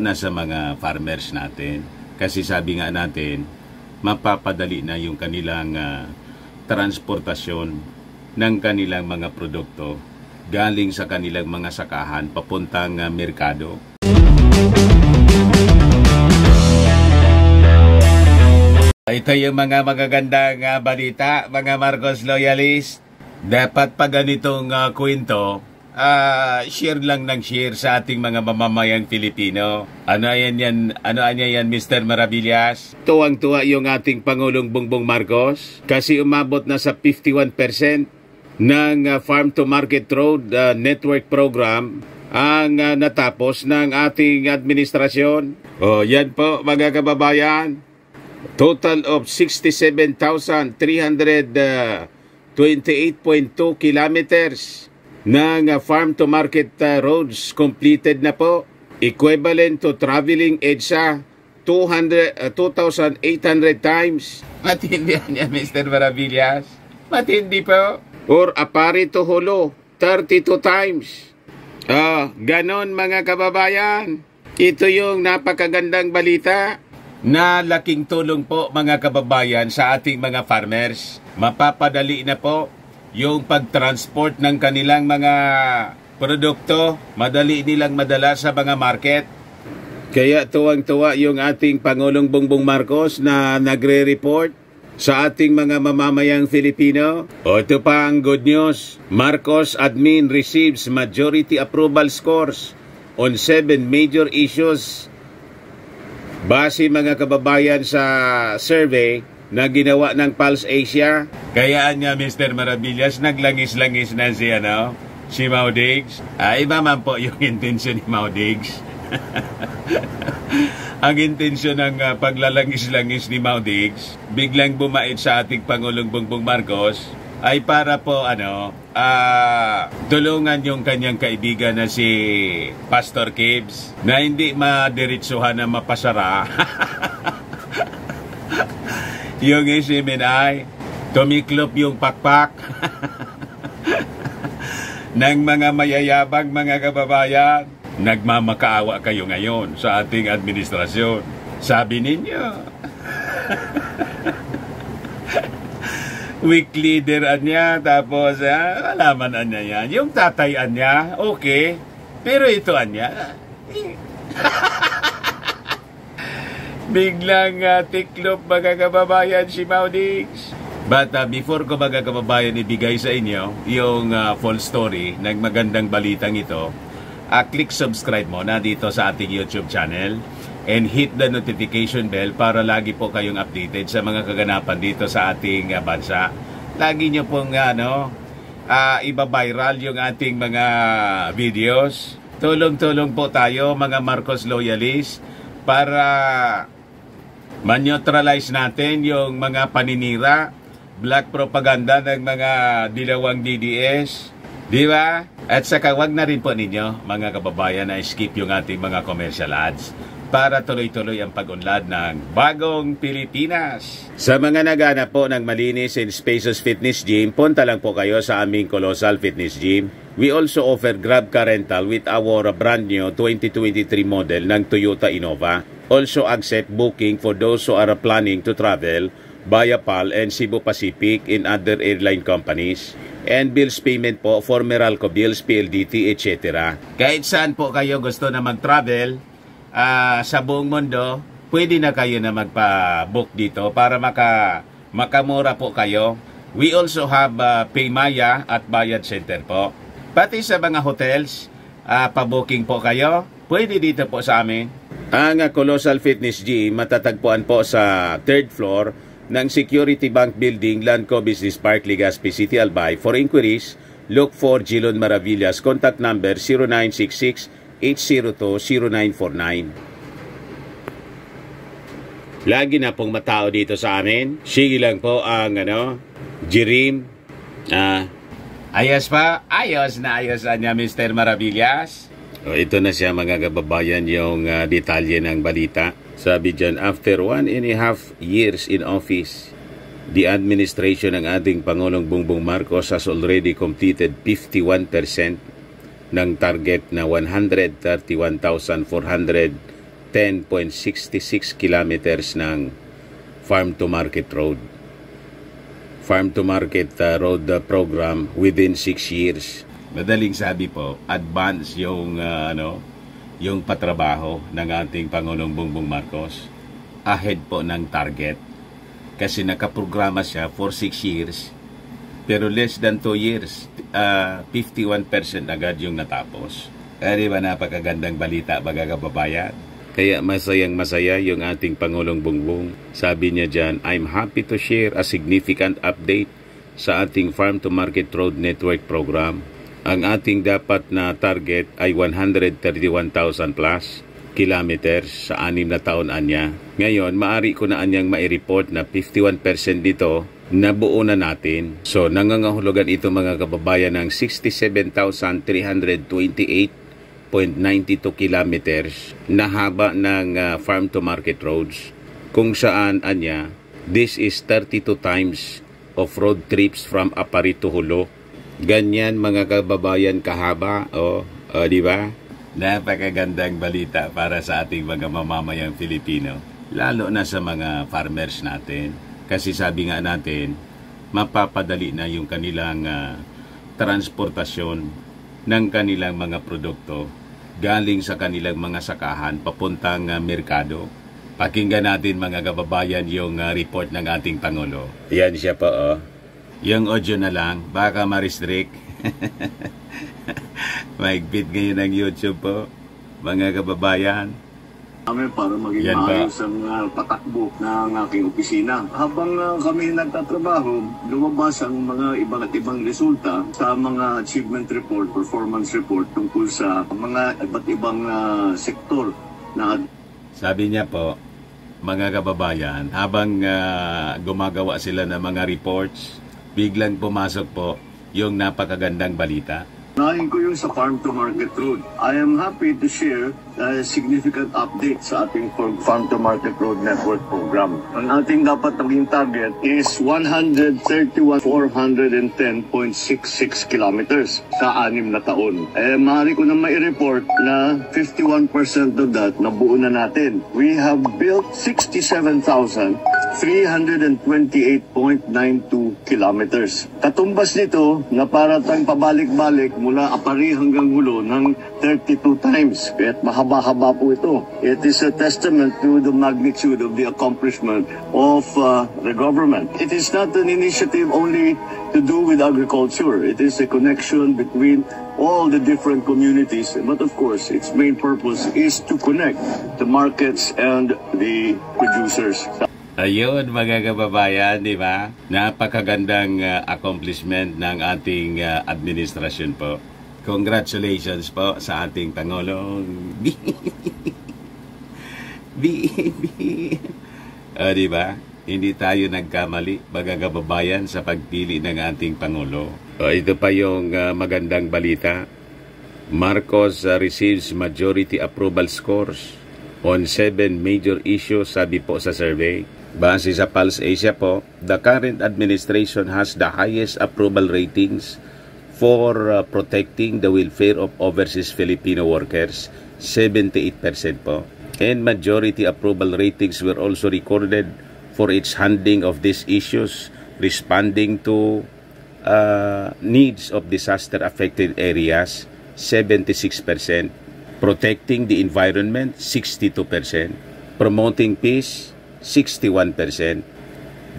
nasa mga farmers natin. Kasi sabi nga natin, mapapadali na yung kanilang transportasyon ng kanilang mga produkto galing sa kanilang mga sakahan papuntang merkado. Ito yung mga magagandang balita, mga Marcos loyalist. Dapat pa ganitong kwento, share lang ng share sa ating mga mamamayang Filipino. Ano yan, Mr. Maravillas? Tuwang-tuwa yung ating Pangulong Bongbong Marcos kasi umabot na sa 51% ng Farm to Market Road Network Program ang natapos ng ating administrasyon. O yan po, mga kababayan. Total of 67,328.2 kilometers ng farm to market roads completed na po. Equivalent to traveling EDSA 2,800 times. Matindi yan, Mr. Maravillas. Matindi po. Or apari to holo 32 times. Ganon mga kababayan. Ito yung napakagandang balita na laking tulong po mga kababayan sa ating mga farmers. Mapapadali na po yung pagtransport ng kanilang mga produkto. Madali nilang madala sa mga market. Kaya tuwang-tuwa yung ating Pangulong Bongbong Marcos na nagre-report sa ating mga mamamayang Filipino. O ito pa ang good news. Marcos admin receives majority approval scores on 7 major issues. Base mga kababayan sa survey na ginawa ng Pulse Asia. Kayaan niya Mr. Maravillas, naglangis-langis na si Mau Diggs. Iba man po yung intensyon ni Mau Diggs. Ang intensyon ng paglalangis-langis ni Mau Diggs, biglang bumait sa ating Pangulong Bongbong Marcos, ay para po tulungan yung kanyang kaibigan na si Pastor Kibs na hindi madiritsuhan na mapasara. Yung isimin ay tumiklop yung pakpak ng mga mayayabang mga kababayan. Nagmamakaawa kayo ngayon sa ating administrasyon. Sabi ninyo, weak leader niya, tapos alaman niya yan. Yung tatay niya, okay. Pero ito niya, biglang tiklop mga kababayan si Mau Diggs. But before ko mga kababayan ibigay sa inyo yung full story ng magandang balitang ito, click subscribe mo na dito sa ating YouTube channel and hit the notification bell para lagi po kayong updated sa mga kaganapan dito sa ating bansa. Lagi nyo pong iba-viral yung ating mga videos. Tulong-tulong po tayo mga Marcos loyalists para man-neutralize natin yung mga paninira, black propaganda ng mga dilawang DDS. Di ba? At saka wag na rin po ninyo, mga kababayan, na skip yung ating mga commercial ads para tuloy-tuloy ang pag-unlad ng bagong Pilipinas. Sa mga naghanap po ng malinis and spacious fitness gym, punta lang po kayo sa aming Colossal Fitness Gym. We also offer Grab Car Rental with our brand new 2023 model ng Toyota Innova. Also accept booking for those who are planning to travel via PAL and Cebu Pacific in other airline companies. And bills payment po for Meralco Bills, PLDT, etc. Kahit saan po kayo gusto na mag-travel sa buong mundo, pwede na kayo na magpa-book dito para makamura po kayo. We also have Paymaya at Bayad Center po. Pati sa mga hotels, pa-booking po kayo, pwede dito po sa amin. Ang Colossal Fitness Gym matatagpuan po sa 3rd floor ng Security Bank Building, Lanco Business Park, Legazpi City, Albay. For inquiries, look for Gilon Maravillas. Contact number 0966-802-0949. Lagi na pong matao dito sa amin. Sige lang po ang Jirim. Ayos pa? Ayos na niya Mr. Maravillas. Ito na siya mga kababayan yung detalye ng balita. Sabi dyan, after 1.5 years in office, the administration ng ating Pangulong Bongbong Marcos has already completed 51% ng target na 131,400 10.66 kilometers ng Farm to Market Road. Farm to Market Road program within 6 years. Madaling sabi po, advance yung yung patrabaho ng ating Pangulong Bongbong Marcos ahead po ng target. Kasi nakaprograma siya for 6 years, pero less than 2 years, 51% agad yung natapos. Di ba napakagandang balita, mga kababayan? Kaya masayang masaya yung ating Pangulong Bongbong. Sabi niya dyan, I'm happy to share a significant update sa ating Farm to Market Road Network program. Ang ating dapat na target ay 131,000 plus kilometers sa 6 na taon anya. Ngayon, maari ko na anyang maireport na 51% dito nabuo na natin. So, nangangahulugan ito mga kababayan ng 67,328.92 kilometers na haba ng farm to market roads, kung saan anya, this is 32 times of road trips from Apari to Hulo. Ganyan mga kababayan kahaba, di ba? Napakagandang balita para sa ating mga mamamayang Filipino, lalo na sa mga farmers natin. Kasi sabi nga natin, mapapadali na yung kanilang transportasyon ng kanilang mga produkto galing sa kanilang mga sakahan papuntang merkado. Pakinggan natin mga kababayan yung report ng ating Pangulo. Yan siya po, Yung audio na lang, baka ma-restrict. Maigpit ngayon ang YouTube po, mga kababayan. Para maging maayos ang patakbo ng aking opisina. Habang kami nagtatrabaho, lumabas ang mga iba't ibang resulta sa mga achievement report, performance report tungkol sa mga iba't ibang sektor na... Sabi niya po, mga kababayan, habang gumagawa sila ng mga reports, biglang pumasok po yung napakagandang balita. Unahin ko yung sa Farm to Market Road. I am happy to share a significant update sa ating Farm to Market Road Network program. Ang ating dapat maging target is 131,410.66 kilometers sa 6 na taon. Maaari ko na mai-report na 51% of that nabuo na natin. We have built 67,328.92 kilometers. Katumbas nito na para tayong pabalik-balik mula Apari hanggang Hulo ng 32 times. Kaya't mahaba-haba po ito. It is a testament to the magnitude of the accomplishment of the government. It is not an initiative only to do with agriculture. It is a connection between all the different communities. But of course, its main purpose is to connect the markets and the producers. Ayun mga kababayan, di ba? Napakagandang accomplishment ng ating administrasyon po. Congratulations po sa ating Pangulong. Di ba? Hindi tayo nagkamali, mga kababayan, sa pagpili ng ating Pangulo. Ito pa yung magandang balita. Marcos receives majority approval scores on 7 major issues, sabi po sa survey. Base sa Pulse Asia po, the current administration has the highest approval ratings for protecting the welfare of overseas Filipino workers, 78% po. And majority approval ratings were also recorded for its handling of these issues, responding to needs of disaster-affected areas, 76%. Protecting the environment, 62%. Promoting peace, 61%.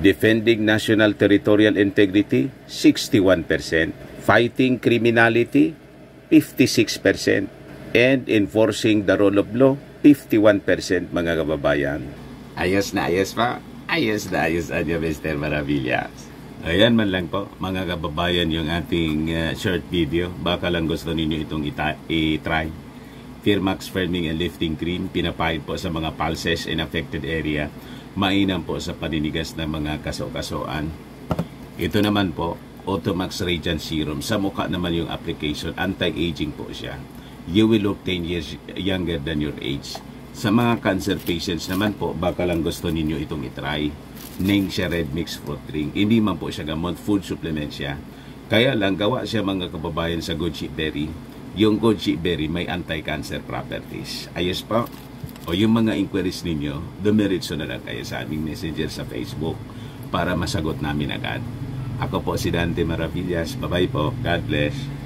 Defending national territorial integrity, 61%. Fighting criminality, 56%. And enforcing the rule of law, 51%, mga kababayan. Ayos na ayos pa. Ayos na ayos, Mr. Maravillas. Ayan man lang po, mga kababayan, yung ating short video. Baka lang gusto ninyo itong i-try. Firmax Firming and Lifting Cream, pinapahid po sa mga pulses in affected area. Mainam po sa paninigas ng mga kaso-kasoan. Ito naman po, Automax Radiant Serum. Sa mukha naman yung application, anti-aging po siya. You will look 10 years younger than your age. Sa mga cancer patients naman po, baka lang gusto ninyo itong itry. Ningxia Red Mix Fruit Drink. Hindi man po siya gamot, food supplement siya. Kaya lang, gawa siya mga kababayan sa goji berry. Yung goji berry may anti-cancer properties. Ayos po. o yung mga inquiries ninyo, dumiretso na lang kayo sa aming messenger sa Facebook para masagot namin agad. Ako po si Dante Maravillas. Bye-bye po. God bless.